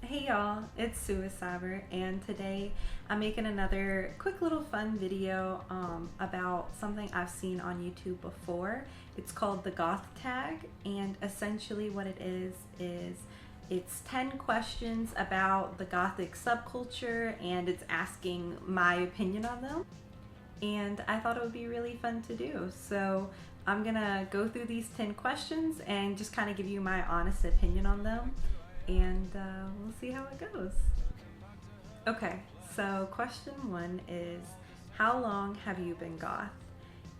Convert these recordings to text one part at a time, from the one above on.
Hey y'all, it's Suicider, and today I'm making another quick little fun video about something I've seen on YouTube before. It's called the Goth Tag, and essentially what it is it's 10 questions about the Gothic subculture, and it's asking my opinion on them. And I thought it would be really fun to do. So I'm gonna go through these 10 questions and just kind of give you my honest opinion on them, and we'll see how it goes. Okay, so question one is, how long have you been goth?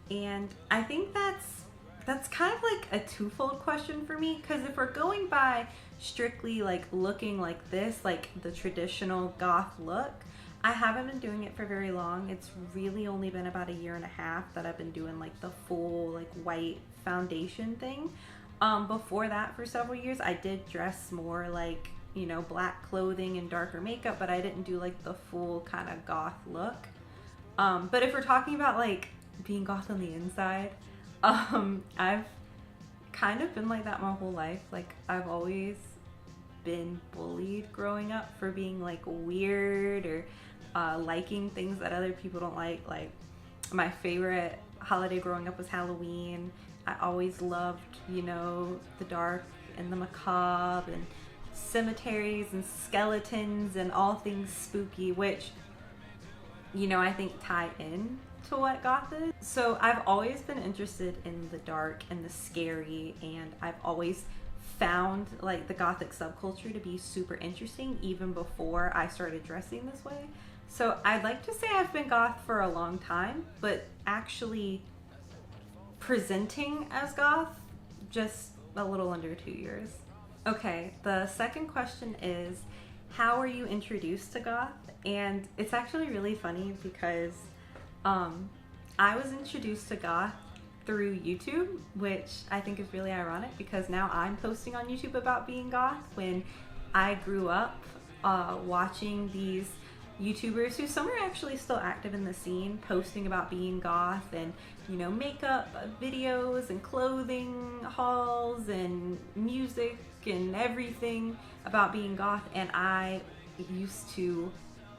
And I think that's kind of like a twofold question for me, because if we're going by strictly like looking like this, like the traditional goth look, I haven't been doing it for very long. It's really only been about a year and a half that I've been doing like the full like white foundation thing. Before that, for several years, I did dress more like, black clothing and darker makeup, but I didn't do like the full kind of goth look. But if we're talking about like being goth on the inside, I've kind of been like that my whole life. Like, I've always been bullied growing up for being like weird or liking things that other people don't like. Like, my favorite holiday growing up was Halloween. I always loved, the dark and the macabre and cemeteries and skeletons and all things spooky, which, I think tie in to what goth is. So I've always been interested in the dark and the scary, and I've always found like the Gothic subculture to be super interesting even before I started dressing this way. So I'd like to say I've been goth for a long time, but actually presenting as goth, just a little under 2 years. Okay, the second question is, how were you introduced to goth? And it's actually really funny because I was introduced to goth through YouTube, which I think is really ironic because now I'm posting on YouTube about being goth, when I grew up watching these YouTubers who some are actually still active in the scene, posting about being goth and makeup videos and clothing hauls and music and everything about being goth. And I used to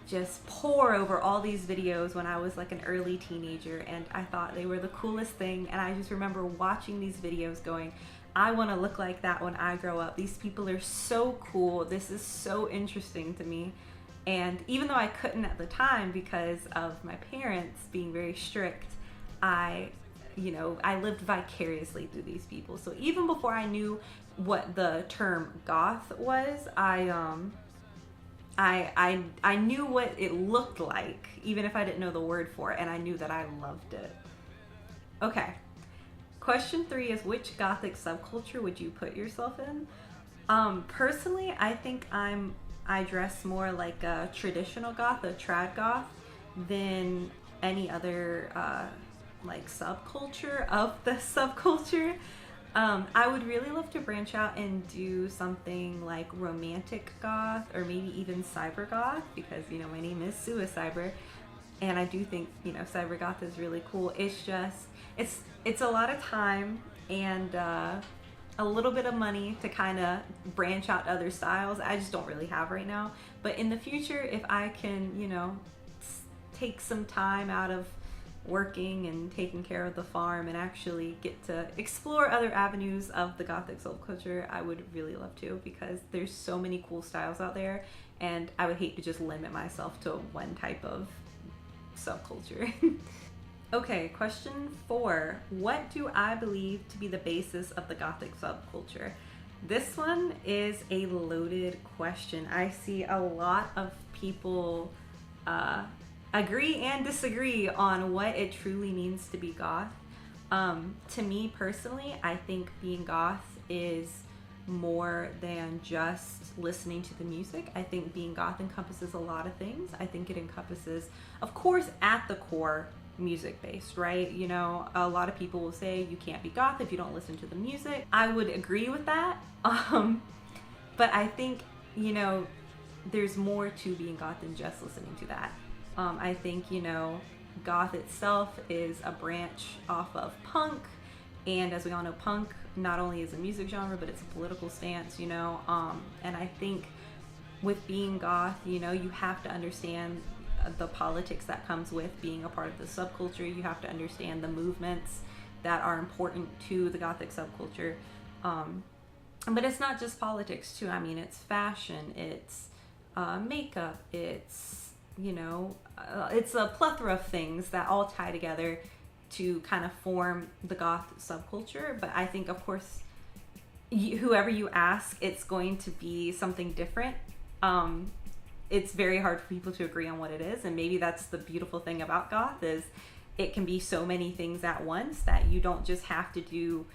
just pore over all these videos when I was like an early teenager, and I thought they were the coolest thing. And I just remember watching these videos going, I want to look like that when I grow up. These people are so cool. This is so interesting to me. And even though I couldn't at the time because of my parents being very strict, I lived vicariously through these people. So even before I knew what the term goth was, I knew what it looked like, even if I didn't know the word for it, and I knew that I loved it. Okay. Question 3 is, which Gothic subculture would you put yourself in? Personally, I think I dress more like a traditional goth, a trad goth, than any other like subculture of the subculture. I would really love to branch out and do something like romantic goth, or maybe even cyber goth, because my name is Suicider, and I do think cyber goth is really cool. It's just it's a lot of time and a little bit of money to kind of branch out to other styles. I just don't really have right now. But in the future, if I can, take some time out of working and taking care of the farm and actually get to explore other avenues of the Gothic subculture, I would really love to, because there's so many cool styles out there, and I would hate to just limit myself to one type of subculture. Okay, question 4. What do I believe to be the basis of the Gothic subculture? This one is a loaded question. I see a lot of people agree and disagree on what it truly means to be goth. To me personally, I think being goth is more than just listening to the music. I think being goth encompasses a lot of things. I think it encompasses, of course, at the core, music based, right? A lot of people will say you can't be goth if you don't listen to the music. I would agree with that. But I think, there's more to being goth than just listening to that. I think, goth itself is a branch off of punk, and as we all know, punk not only is a music genre, but it's a political stance, and I think with being goth, you know, you have to understand the politics that comes with being a part of the subculture. You have to understand the movements that are important to the Gothic subculture. But it's not just politics too. I mean, it's fashion, it's makeup, it's, you know, it's a plethora of things that all tie together to kind of form the goth subculture. But I think, of course, whoever you ask, it's going to be something different. It's very hard for people to agree on what it is, and maybe that's the beautiful thing about goth, is it can be so many things at once that you don't just have to do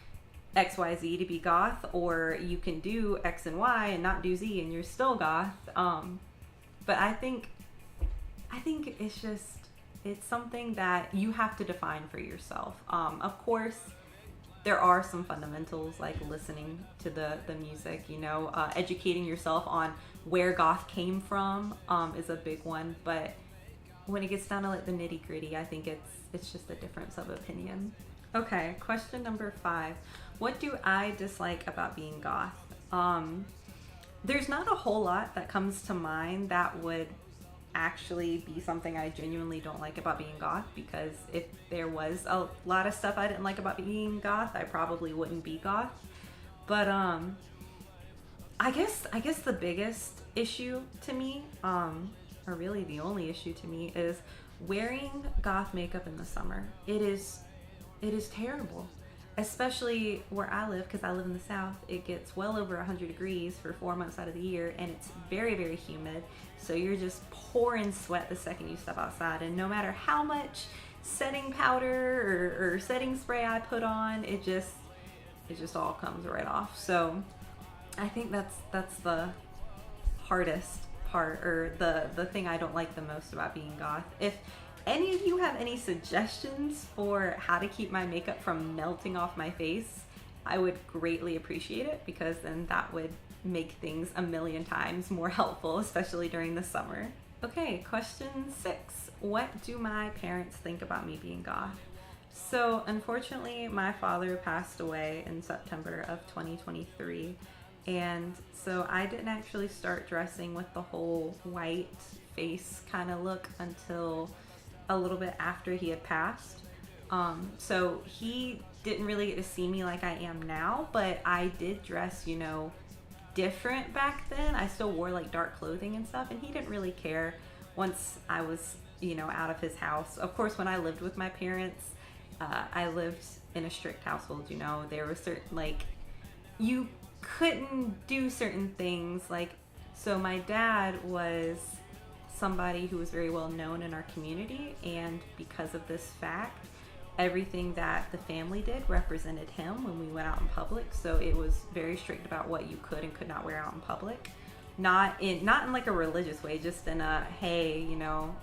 XYZ to be goth, or you can do X and Y and not do Z and you're still goth. But I think it's something that you have to define for yourself. Of course, there are some fundamentals like listening to the music, you know, educating yourself on where goth came from is a big one. But when it gets down to like the nitty gritty, I think it's just a difference of opinion. Okay, question number 5. What do I dislike about being goth? There's not a whole lot that comes to mind that would actually be something I genuinely don't like about being goth, because if there was a lot of stuff I didn't like about being goth, I probably wouldn't be goth. But I guess the biggest issue to me, or really the only issue to me, is wearing goth makeup in the summer. It is terrible, especially where I live, because I live in the South. It gets well over 100 degrees for 4 months out of the year, and it's very, very humid. So you're just pouring sweat the second you step outside, and no matter how much setting powder or setting spray I put on, it just all comes right off. So I think that's the hardest part, or the thing I don't like the most about being goth. If any of you have any suggestions for how to keep my makeup from melting off my face, I would greatly appreciate it, because then that would make things a million times more helpful, especially during the summer. Okay, question 6. What do my parents think about me being goth? So unfortunately, my father passed away in September of 2023. And so I didn't actually start dressing with the whole white face kind of look until a little bit after he had passed. So he didn't really get to see me like I am now, but I did dress, you know, different back then. I still wore like dark clothing and stuff, and he didn't really care once I was, you know, out of his house. Of course, when I lived with my parents, I lived in a strict household, you know. There were certain, like, you couldn't do certain things, like, so my dad was somebody who was very well known in our community, and because of this fact, everything that the family did represented him when we went out in public. So it was very strict about what you could and could not wear out in public. Not in like a religious way, just in a, hey, you know,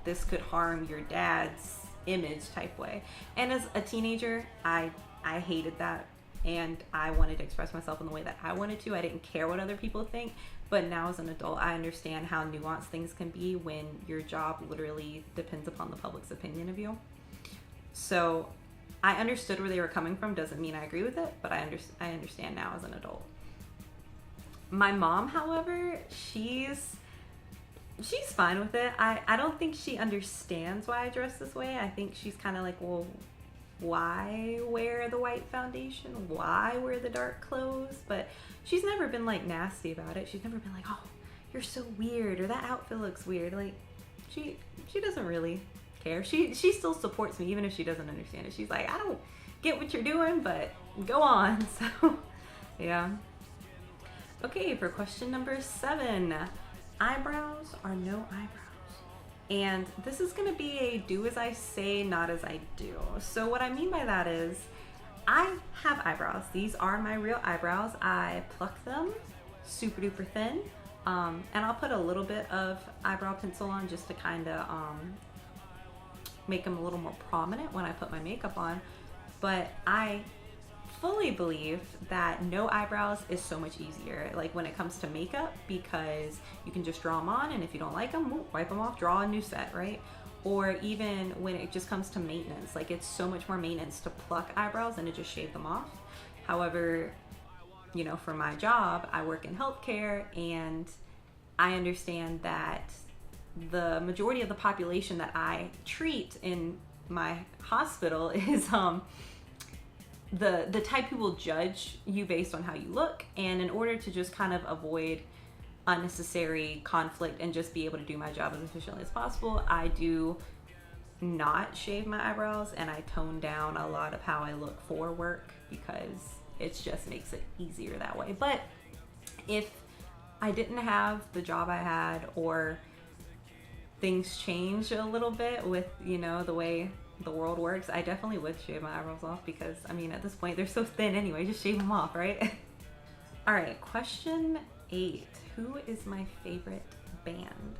this could harm your dad's image type way. And as a teenager, I hated that, and I wanted to express myself in the way that I wanted to. I didn't care what other people think. But now as an adult, I understand how nuanced things can be when your job literally depends upon the public's opinion of you. So I understood where they were coming from. Doesn't mean I agree with it, but I understand now as an adult. My mom, however, she's fine with it. I don't think she understands why I dress this way. I think she's kind of like, well, why wear the white foundation? Why wear the dark clothes? But she's never been like nasty about it. She's never been like, oh, you're so weird, or that outfit looks weird. Like, she doesn't really care. She still supports me even if she doesn't understand it. She's like, I don't get what you're doing, but go on. So yeah. Okay, for question number 7, eyebrows or no eyebrows? And this is going to be a do as I say, not as I do. So what I mean by that is, I have eyebrows. These are my real eyebrows. I pluck them super duper thin, and I'll put a little bit of eyebrow pencil on just to kind of make them a little more prominent when I put my makeup on. But I fully believe that no eyebrows is so much easier, like when it comes to makeup, because you can just draw them on, and if you don't like them, wipe them off, draw a new set, right? Or even when it just comes to maintenance, like it's so much more maintenance to pluck eyebrows than to just shave them off. However, you know, for my job, I work in healthcare, and I understand that the majority of the population that I treat in my hospital is the type who will judge you based on how you look. And in order to just kind of avoid unnecessary conflict and just be able to do my job as efficiently as possible, I do not shave my eyebrows, and I tone down a lot of how I look for work because it just makes it easier that way. But if I didn't have the job I had, or things change a little bit with, you know, the way the world works, I definitely would shave my eyebrows off because, I mean, at this point, they're so thin anyway, just shave them off, right? All right, question 8. Who is my favorite band?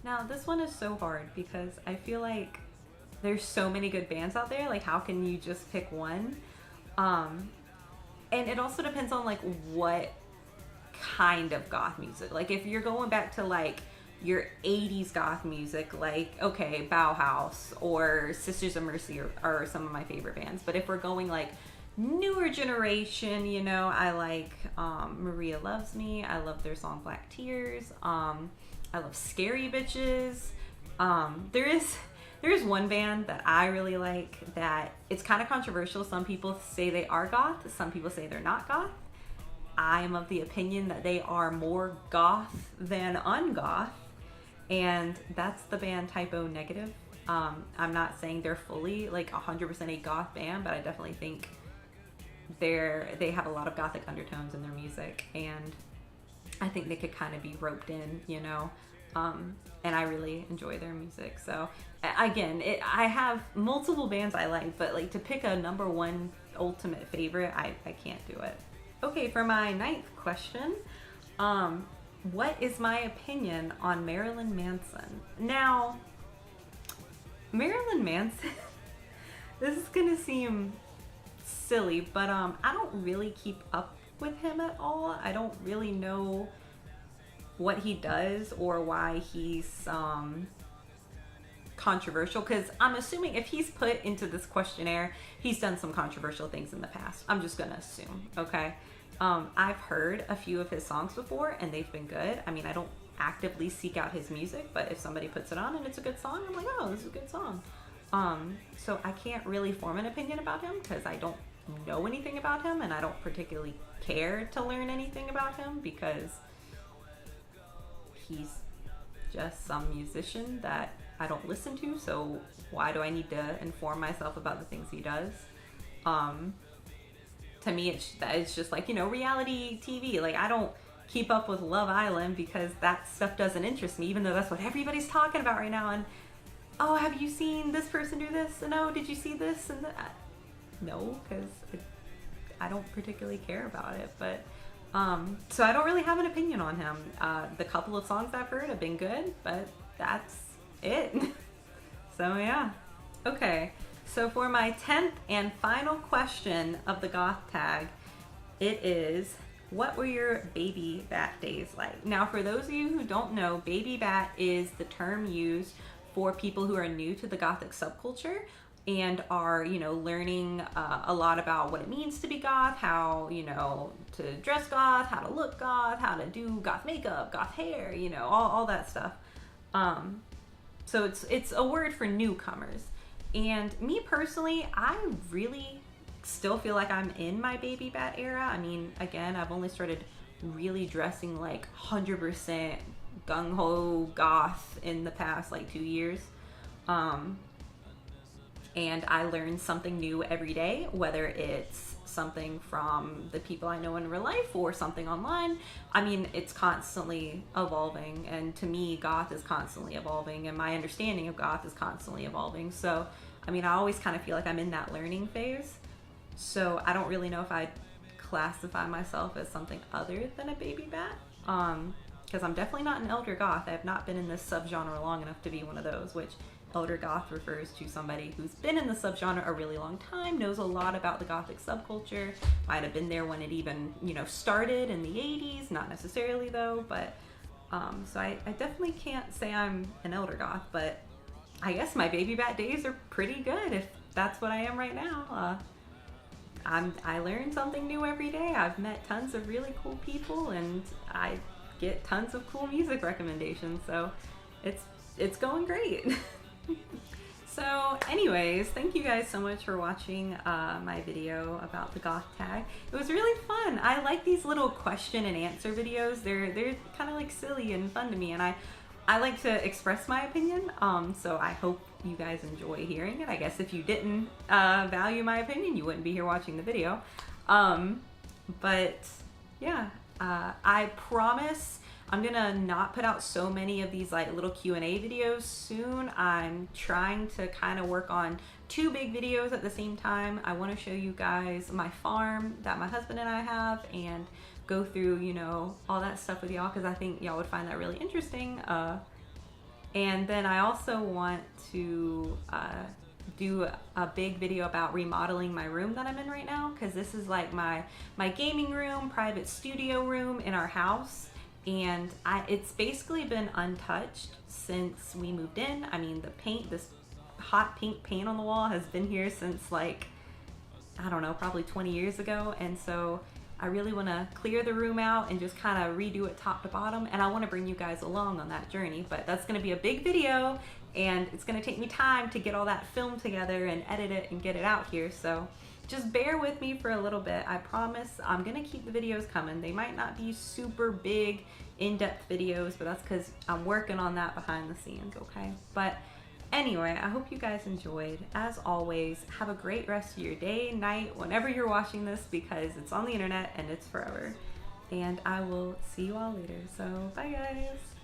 Now, this one is so hard because I feel like there's so many good bands out there. Like, how can you just pick one? And it also depends on, like, what kind of goth music. Like, if you're going back to, like, your 80s goth music, like, okay, Bauhaus or Sisters of Mercy are some of my favorite bands. But if we're going, like, newer generation, you know, I like Maria Loves Me. I love their song Black Tears. I love Scary Bitches. There is one band that I really like that it's kind of controversial. Some people say they are goth. Some people say they're not goth. I am of the opinion that they are more goth than ungoth. And that's the band Typo Negative. I'm not saying they're fully like 100% a goth band, but I definitely think they have a lot of gothic undertones in their music, and I think they could kind of be roped in, you know. And I really enjoy their music. So again, I have multiple bands I like, but like to pick a number one ultimate favorite, I can't do it. Okay, for my 9th question, what is my opinion on Marilyn Manson? Now, Marilyn Manson, this is gonna seem silly, but I don't really keep up with him at all. I don't really know what he does or why he's controversial, because I'm assuming if he's put into this questionnaire, he's done some controversial things in the past. I'm just gonna assume, okay? I've heard a few of his songs before and they've been good. I mean, I don't actively seek out his music, but if somebody puts it on and it's a good song, I'm like, oh, this is a good song. So I can't really form an opinion about him because I don't know anything about him, and I don't particularly care to learn anything about him because he's just some musician that I don't listen to, so why do I need to inform myself about the things he does? To me, it's just like, you know, reality TV. Like, I don't keep up with Love Island because that stuff doesn't interest me, even though that's what everybody's talking about right now. And, oh, have you seen this person do this? And, oh, did you see this? And that? No, because I don't particularly care about it. But, so I don't really have an opinion on him. The couple of songs I've heard have been good, but that's it. So, yeah. Okay. So for my 10th and final question of the Goth Tag, it is, what were your baby bat days like? Now, for those of you who don't know, baby bat is the term used for people who are new to the Gothic subculture and are, you know, learning a lot about what it means to be goth, how, you know, to dress goth, how to look goth, how to do goth makeup, goth hair, you know, all that stuff. So it's a word for newcomers. And me personally, I really still feel like I'm in my baby bat era. I mean, again, I've only started really dressing like 100% gung-ho goth in the past like 2 years. And I learn something new every day, whether it's something from the people I know in real life or something online. I mean, it's constantly evolving, and to me, goth is constantly evolving, and my understanding of goth is constantly evolving. So, I mean, I always kind of feel like I'm in that learning phase. So I don't really know if I'd classify myself as something other than a baby bat, because I'm definitely not an elder goth. I have not been in this subgenre long enough to be one of those, which elder goth refers to somebody who's been in the subgenre a really long time, knows a lot about the Gothic subculture, might have been there when it even, you know, started in the 80s, not necessarily though, but so I definitely can't say I'm an elder goth, but I guess my baby bat days are pretty good if that's what I am right now. I learn something new every day. I've met tons of really cool people, and I get tons of cool music recommendations. So it's going great. So anyways, thank you guys so much for watching my video about the Goth Tag. It was really fun. I like these little question and answer videos. They're kind of like silly and fun to me, and I like to express my opinion. So I hope you guys enjoy hearing it. I guess if you didn't value my opinion, you wouldn't be here watching the video. But yeah, I promise I'm gonna not put out so many of these like little Q&A videos soon. I'm trying to kind of work on 2 big videos at the same time. I want to show you guys my farm that my husband and I have and go through, you know, all that stuff with y'all, because I think y'all would find that really interesting. And then I also want to do a big video about remodeling my room that I'm in right now, because this is like my gaming room, private studio room in our house. And it's basically been untouched since we moved in. I mean, the paint, this hot pink paint on the wall has been here since like, I don't know, probably 20 years ago. And so I really want to clear the room out and just kind of redo it top to bottom. And I want to bring you guys along on that journey, but that's going to be a big video and it's going to take me time to get all that film together and edit it and get it out here. So just bear with me for a little bit. I promise I'm gonna keep the videos coming. They might not be super big, in-depth videos, but that's because I'm working on that behind the scenes, okay? But anyway, I hope you guys enjoyed. As always, have a great rest of your day, night, whenever you're watching this, because it's on the internet and it's forever. And I will see you all later. So bye guys.